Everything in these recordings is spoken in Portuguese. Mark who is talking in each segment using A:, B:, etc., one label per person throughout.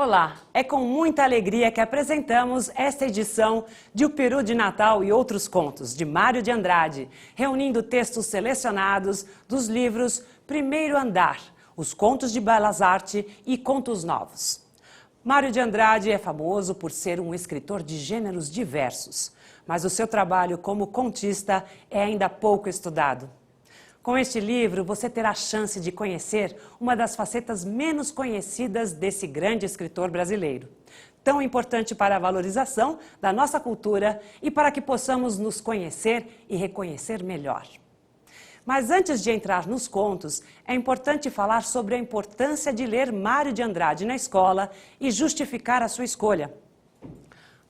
A: Olá, é com muita alegria que apresentamos esta edição de O Peru de Natal e Outros Contos, de Mário de Andrade, reunindo textos selecionados dos livros Primeiro Andar, Os Contos de Belas Artes e Contos Novos. Mário de Andrade é famoso por ser um escritor de gêneros diversos, mas o seu trabalho como contista é ainda pouco estudado. Com este livro, você terá a chance de conhecer uma das facetas menos conhecidas desse grande escritor brasileiro, tão importante para a valorização da nossa cultura e para que possamos nos conhecer e reconhecer melhor. Mas antes de entrar nos contos, é importante falar sobre a importância de ler Mário de Andrade na escola e justificar a sua escolha.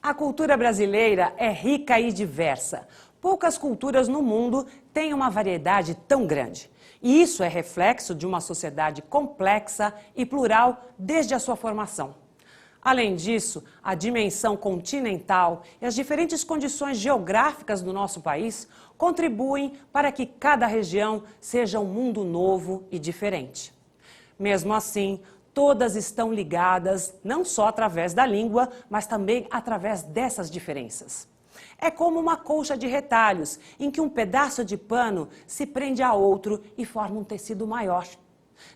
A: A cultura brasileira é rica e diversa. Poucas culturas no mundo têm uma variedade tão grande. E isso é reflexo de uma sociedade complexa e plural desde a sua formação. Além disso, a dimensão continental e as diferentes condições geográficas do nosso país contribuem para que cada região seja um mundo novo e diferente. Mesmo assim, todas estão ligadas não só através da língua, mas também através dessas diferenças. É como uma colcha de retalhos, em que um pedaço de pano se prende a outro e forma um tecido maior.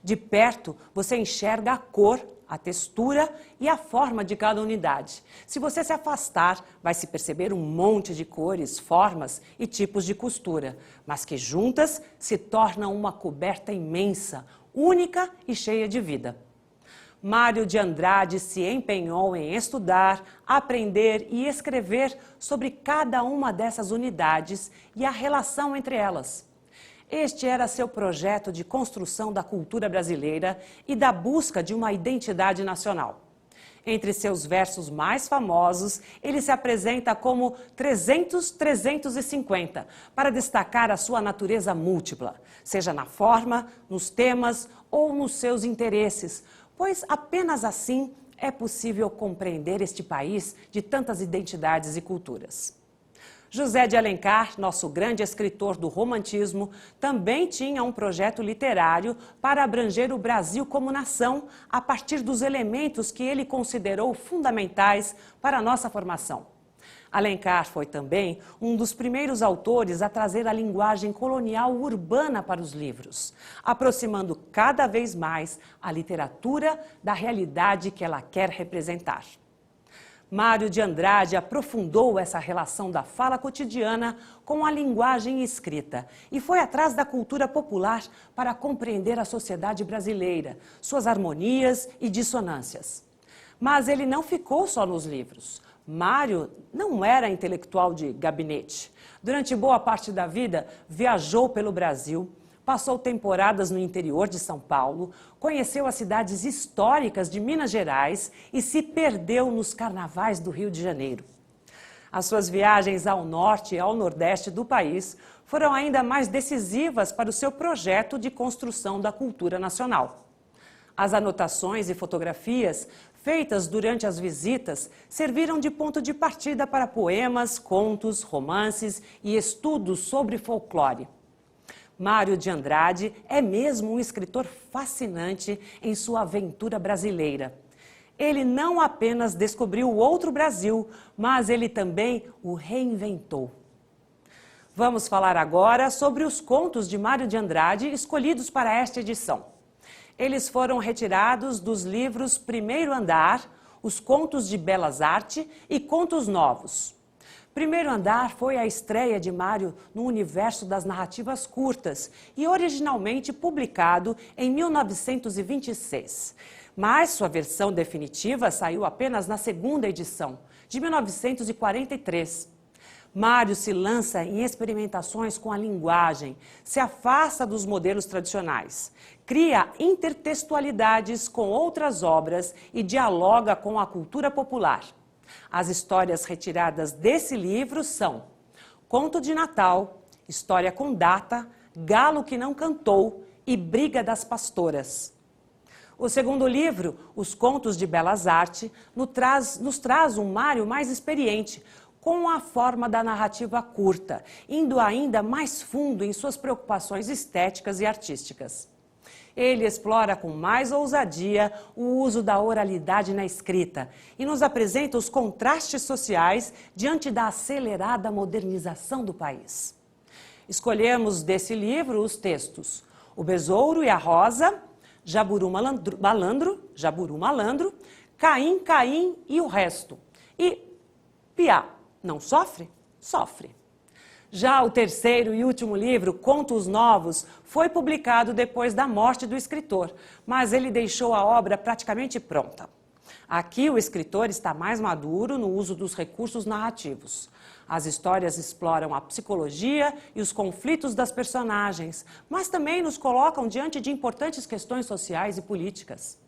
A: De perto, você enxerga a cor, a textura e a forma de cada unidade. Se você se afastar, vai se perceber um monte de cores, formas e tipos de costura, mas que juntas se tornam uma coberta imensa, única e cheia de vida. Mário de Andrade se empenhou em estudar, aprender e escrever sobre cada uma dessas unidades e a relação entre elas. Este era seu projeto de construção da cultura brasileira e da busca de uma identidade nacional. Entre seus versos mais famosos, ele se apresenta como 300-350, para destacar a sua natureza múltipla, seja na forma, nos temas ou nos seus interesses, pois apenas assim é possível compreender este país de tantas identidades e culturas. José de Alencar, nosso grande escritor do romantismo, também tinha um projeto literário para abranger o Brasil como nação a partir dos elementos que ele considerou fundamentais para a nossa formação. Alencar foi também um dos primeiros autores a trazer a linguagem colonial urbana para os livros, aproximando cada vez mais a literatura da realidade que ela quer representar. Mário de Andrade aprofundou essa relação da fala cotidiana com a linguagem escrita e foi atrás da cultura popular para compreender a sociedade brasileira, suas harmonias e dissonâncias. Mas ele não ficou só nos livros. Mário não era intelectual de gabinete. Durante boa parte da vida, viajou pelo Brasil, passou temporadas no interior de São Paulo, conheceu as cidades históricas de Minas Gerais e se perdeu nos carnavais do Rio de Janeiro. As suas viagens ao norte e ao nordeste do país foram ainda mais decisivas para o seu projeto de construção da cultura nacional. As anotações e fotografias feitas durante as visitas serviram de ponto de partida para poemas, contos, romances e estudos sobre folclore. Mário de Andrade é mesmo um escritor fascinante em sua aventura brasileira. Ele não apenas descobriu o outro Brasil, mas ele também o reinventou. Vamos falar agora sobre os contos de Mário de Andrade escolhidos para esta edição. Eles foram retirados dos livros Primeiro Andar, Os Contos de Belas Artes e Contos Novos. Primeiro Andar foi a estreia de Mário no universo das narrativas curtas e originalmente publicado em 1926. Mas sua versão definitiva saiu apenas na segunda edição, de 1943. Mário se lança em experimentações com a linguagem, se afasta dos modelos tradicionais, cria intertextualidades com outras obras e dialoga com a cultura popular. As histórias retiradas desse livro são Conto de Natal, História com Data, Galo que Não Cantou e Briga das Pastoras. O segundo livro, Os Contos de Belas Artes, nos traz um Mário mais experiente, com a forma da narrativa curta, indo ainda mais fundo em suas preocupações estéticas e artísticas. ele explora com mais ousadia o uso da oralidade na escrita e nos apresenta os contrastes sociais diante da acelerada modernização do país. Escolhemos desse livro os textos O Besouro e a Rosa, Jaburu Malandro, Caim, Caim e o Resto. E Piá, não sofre? Sofre. Já o terceiro e último livro, Contos Novos, foi publicado depois da morte do escritor, mas ele deixou a obra praticamente pronta. Aqui o escritor está mais maduro no uso dos recursos narrativos. As histórias exploram a psicologia e os conflitos das personagens, mas também nos colocam diante de importantes questões sociais e políticas.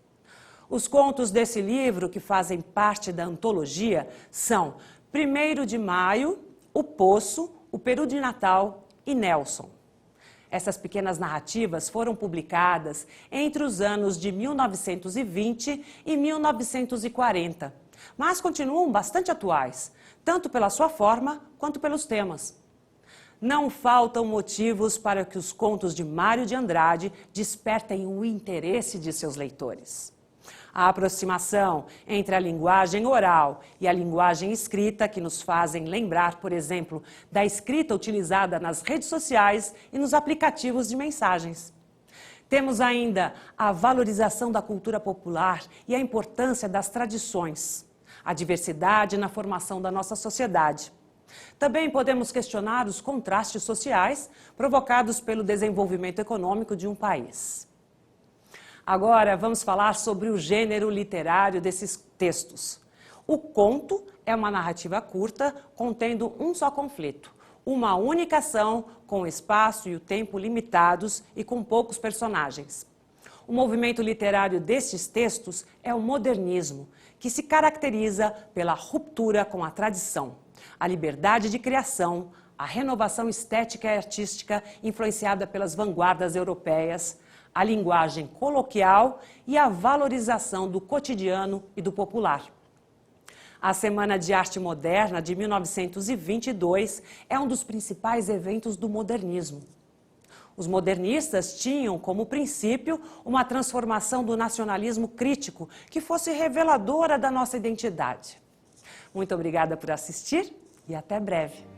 A: Os contos desse livro, que fazem parte da antologia, são 1º de Maio, O Poço, O Peru de Natal e Nelson. Essas pequenas narrativas foram publicadas entre os anos de 1920 e 1940, mas continuam bastante atuais, tanto pela sua forma quanto pelos temas. Não faltam motivos para que os contos de Mário de Andrade despertem o interesse de seus leitores. A aproximação entre a linguagem oral e a linguagem escrita, que nos fazem lembrar, por exemplo, da escrita utilizada nas redes sociais e nos aplicativos de mensagens. Temos ainda a valorização da cultura popular e a importância das tradições, a diversidade na formação da nossa sociedade. Também podemos questionar os contrastes sociais provocados pelo desenvolvimento econômico de um país. Agora vamos falar sobre o gênero literário desses textos. O conto é uma narrativa curta contendo um só conflito, uma única ação com o espaço e o tempo limitados e com poucos personagens. O movimento literário destes textos é o modernismo, que se caracteriza pela ruptura com a tradição, a liberdade de criação, a renovação estética e artística influenciada pelas vanguardas europeias, a linguagem coloquial e a valorização do cotidiano e do popular. A Semana de Arte Moderna de 1922 é um dos principais eventos do modernismo. Os modernistas tinham como princípio uma transformação do nacionalismo crítico que fosse reveladora da nossa identidade. Muito obrigada por assistir e até breve.